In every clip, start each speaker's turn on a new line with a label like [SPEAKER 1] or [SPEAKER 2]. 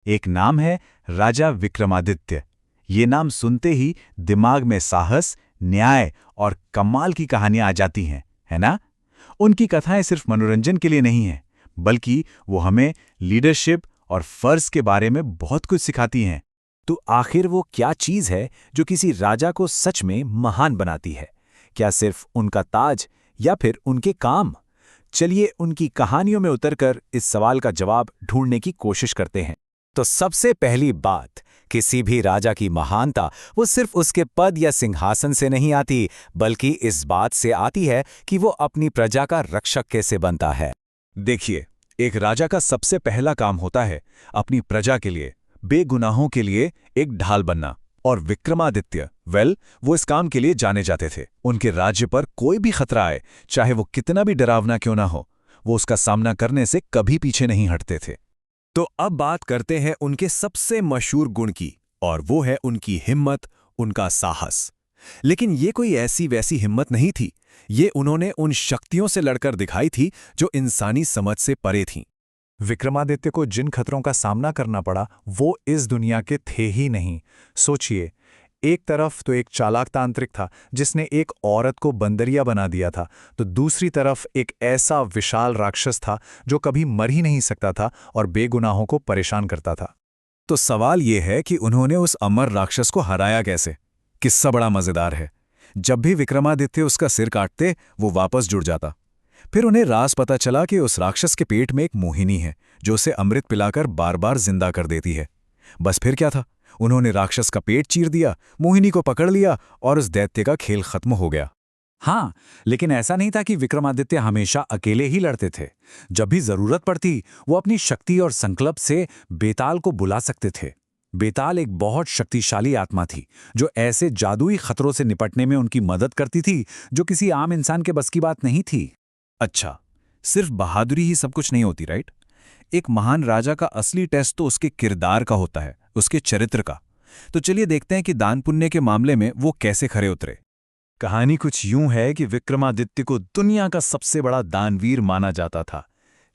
[SPEAKER 1] एक नाम है राजा विक्रमादित्य। ये नाम सुनते ही दिमाग में साहस, न्याय और कमाल की कहानियां आ जाती हैं, है ना? उनकी कथाएं सिर्फ मनोरंजन के लिए नहीं हैं, बल्कि वो हमें लीडरशिप और फर्ज के बारे में बहुत कुछ सिखाती हैं।
[SPEAKER 2] तो आखिर वो क्या चीज है जो किसी राजा को सच में महान बनाती है? क्या सिर्फ उनका ताज या फिर उनके काम? चलिए उनकी कहानियों में उतरकर इस सवाल का जवाब ढूंढने की कोशिश करते हैं। तो सबसे पहली बात, किसी भी राजा की महानता वो सिर्फ उसके पद या सिंहासन से नहीं आती, बल्कि इस बात से आती है कि वो अपनी प्रजा का रक्षक कैसे बनता है।
[SPEAKER 3] देखिए, एक राजा का सबसे पहला काम होता है अपनी प्रजा के लिए, बेगुनाहों के लिए एक ढाल बनना। और विक्रमादित्य, वो इस काम के लिए जाने जाते थे। उनके राज्य पर कोई भी खतरा आए, चाहे वो कितना भी डरावना क्यों ना हो, वो उसका सामना करने से कभी पीछे नहीं हटते थे। तो अब बात करते हैं उनके सबसे मशहूर गुण की, और वो है उनकी हिम्मत, उनका साहस। लेकिन ये कोई ऐसी वैसी हिम्मत नहीं थी। ये उन्होंने उन शक्तियों से लड़कर दिखाई थी जो इंसानी समझ से परे थीं। विक्रमादित्य को जिन खतरों का सामना करना पड़ा, वो इस दुनिया के थे ही नहीं। सोचिए, एक तरफ तो एक चालाक तांत्रिक था जिसने एक औरत को बंदरिया बना दिया था, तो दूसरी तरफ एक ऐसा विशाल राक्षस था जो कभी मर ही नहीं सकता था और बेगुनाहों को परेशान करता था। तो सवाल ये है कि उन्होंने उस अमर राक्षस को हराया कैसे? किस्सा बड़ा मजेदार है। जब भी विक्रमादित्य उसका सिर काटते, वो वापस जुड़ जाता। फिर उन्हें राज पता चला कि उस राक्षस के पेट में एक मोहिनी है जो उसे अमृत पिलाकर बार बार जिंदा कर देती है। बस फिर क्या था, उन्होंने राक्षस का पेट चीर दिया, मोहिनी को पकड़ लिया और उस दैत्य का खेल खत्म हो गया।
[SPEAKER 2] हाँ, लेकिन ऐसा नहीं था कि विक्रमादित्य हमेशा अकेले ही लड़ते थे। जब भी जरूरत पड़ती, वो अपनी शक्ति और संकल्प से बेताल को बुला सकते थे। बेताल एक बहुत शक्तिशाली आत्मा थी जो ऐसे जादुई खतरों से निपटने में उनकी मदद करती थी जो किसी आम इंसान के बस की बात नहीं थी।
[SPEAKER 3] अच्छा, सिर्फ बहादुरी ही सब कुछ नहीं होती, राइट? एक महान राजा का असली टेस्ट तो उसके किरदार का होता है, उसके चरित्र का। तो चलिए देखते हैं कि दान पुण्य के मामले में वो कैसे खरे उतरे। कहानी कुछ यूं है कि विक्रमादित्य को दुनिया का सबसे बड़ा दानवीर माना जाता था,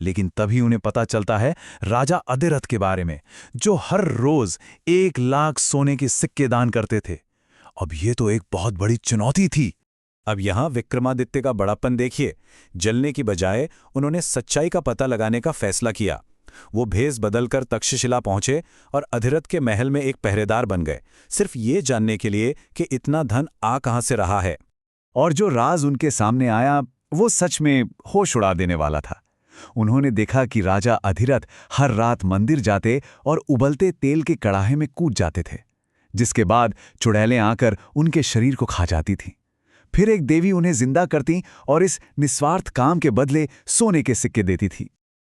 [SPEAKER 3] लेकिन तभी उन्हें पता चलता है राजा अधिरथ के बारे में, जो हर रोज 1,00,000 सोने के सिक्के दान करते थे। अब ये तो एक बहुत बड़ी चुनौती थी।
[SPEAKER 2] अब यहां विक्रमादित्य का बड़प्पन देखिए। जलने की बजाय उन्होंने सच्चाई का पता लगाने का फैसला किया। वो भेष बदलकर तक्षशिला पहुंचे और अधिरथ के महल में एक पहरेदार बन गए, सिर्फ ये जानने के लिए कि इतना धन आ कहां से रहा है।
[SPEAKER 1] और जो राज उनके सामने आया, वो सच में होश उड़ा देने वाला था। उन्होंने देखा कि राजा अधिरथ हर रात मंदिर जाते और उबलते तेल के कड़ाहे में कूद जाते थे, जिसके बाद चुड़ैलें आकर उनके शरीर को खा जाती थीं। फिर एक देवी उन्हें जिंदा करती और इस निस्वार्थ काम के बदले सोने के सिक्के देती थी।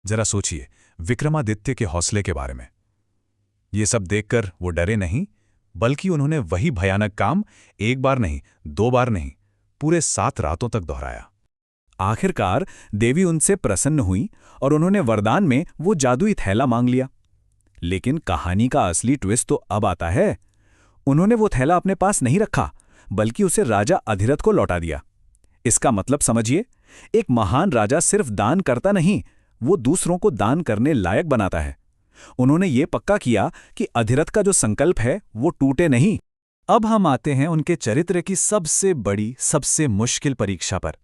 [SPEAKER 3] जरा सोचिए विक्रमादित्य के हौसले के बारे में। ये सब देखकर वो डरे नहीं, बल्कि उन्होंने वही भयानक काम एक बार नहीं, 2 बार नहीं, पूरे 7 रातों तक दोहराया।
[SPEAKER 2] आखिरकार देवी उनसे प्रसन्न हुई और उन्होंने वरदान में वो जादुई थैला मांग लिया। लेकिन कहानी का असली ट्विस्ट तो अब आता है। उन्होंने वो थैला अपने पास नहीं रखा, बल्कि उसे राजा अधिरथ को लौटा दिया। इसका मतलब समझिए, एक महान राजा सिर्फ दान करता नहीं, वो दूसरों को दान करने लायक बनाता है। उन्होंने ये पक्का किया कि अधिरथ का जो संकल्प है वो टूटे नहीं।
[SPEAKER 1] अब हम आते हैं उनके चरित्र की सबसे बड़ी, सबसे मुश्किल परीक्षा पर,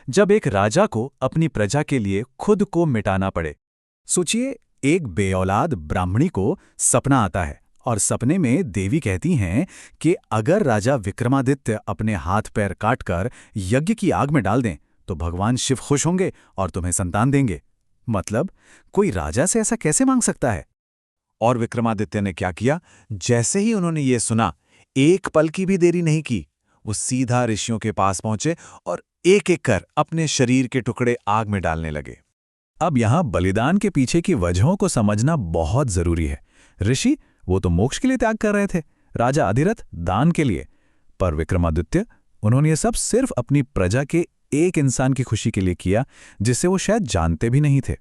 [SPEAKER 1] जब एक राजा को अपनी प्रजा के लिए खुद को मिटाना पड़े। सोचिए, एक बेऔलाद ब्राह्मणी को सपना आता है और सपने में देवी कहती हैं कि अगर राजा विक्रमादित्य अपने हाथ पैर काटकर यज्ञ की आग में डाल दें तो भगवान शिव खुश होंगे और तुम्हें संतान देंगे। मतलब, कोई राजा से ऐसा कैसे मांग सकता है?
[SPEAKER 3] और विक्रमादित्य ने क्या किया? जैसे ही उन्होंने ये सुना, एक पल की भी देरी नहीं की। वो सीधा ऋषियों के पास पहुंचे और एक एक कर अपने शरीर के टुकड़े आग में डालने लगे।
[SPEAKER 1] अब यहां बलिदान के पीछे की वजहों को समझना बहुत जरूरी है। ऋषि वो तो मोक्ष के लिए त्याग कर रहे थे, राजा अधिरथ दान के लिए। पर विक्रमादित्य, उन्होंने ये सब सिर्फ अपनी प्रजा के एक इंसान की खुशी के लिए किया, जिसे वो शायद जानते भी नहीं थे।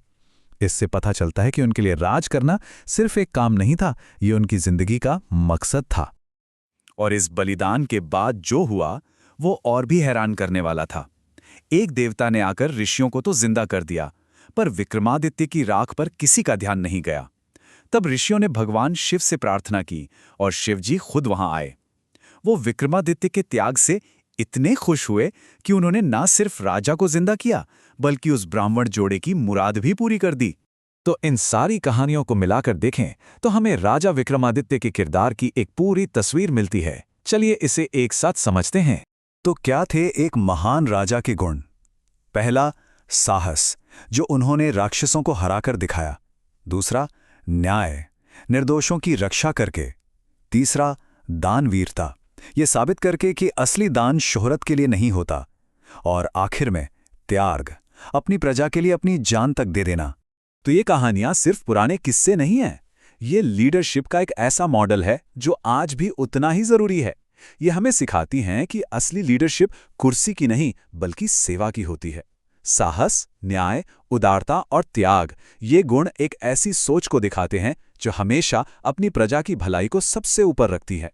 [SPEAKER 1] इससे पता चलता है कि उनके लिए राज करना सिर्फ एक काम नहीं था, ये उनकी जिंदगी का मकसद था।
[SPEAKER 3] और इस बलिदान के बाद जो हुआ वो और भी हैरान करने वाला था। एक देवता ने आकर ऋषियों को तो जिंदा कर दिया, पर विक्रमादित्य की राख पर किसी का ध्यान नहीं गया।
[SPEAKER 1] तब ऋषियों ने भगवान शिव से प्रार्थना की और शिव जी खुद वहां आए। वो विक्रमादित्य के त्याग से इतने खुश हुए कि उन्होंने ना सिर्फ राजा को जिंदा किया बल्कि उस ब्राह्मण जोड़े की मुराद भी पूरी कर दी।
[SPEAKER 3] तो इन सारी कहानियों को मिलाकर देखें तो हमें राजा विक्रमादित्य के किरदार की एक पूरी तस्वीर मिलती है। चलिए इसे एक साथ समझते हैं। तो क्या थे एक महान राजा के गुण? पहला, साहस, जो उन्होंने राक्षसों को हराकर दिखाया। दूसरा, न्याय, निर्दोषों की रक्षा करके। तीसरा, दानवीरता, ये साबित करके कि असली दान शोहरत के लिए नहीं होता। और आखिर में त्याग, अपनी प्रजा के लिए अपनी जान तक दे देना।
[SPEAKER 1] तो ये कहानियां सिर्फ पुराने किस्से नहीं हैं। ये लीडरशिप का एक ऐसा मॉडल है जो आज भी उतना ही जरूरी है। ये हमें सिखाती हैं कि असली लीडरशिप कुर्सी की नहीं बल्कि सेवा की होती है। साहस, न्याय, उदारता और त्याग, ये गुण एक ऐसी सोच को दिखाते हैं जो हमेशा अपनी प्रजा की भलाई को सबसे ऊपर रखती है।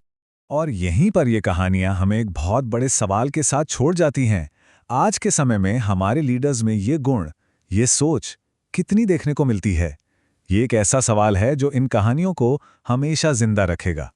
[SPEAKER 3] और यहीं पर ये कहानियां हमें एक बहुत बड़े सवाल के साथ छोड़ जाती हैं। आज के समय में हमारे लीडर्स में ये गुण, ये सोच कितनी देखने को मिलती है? ये एक ऐसा सवाल है जो इन कहानियों को हमेशा जिंदा रखेगा।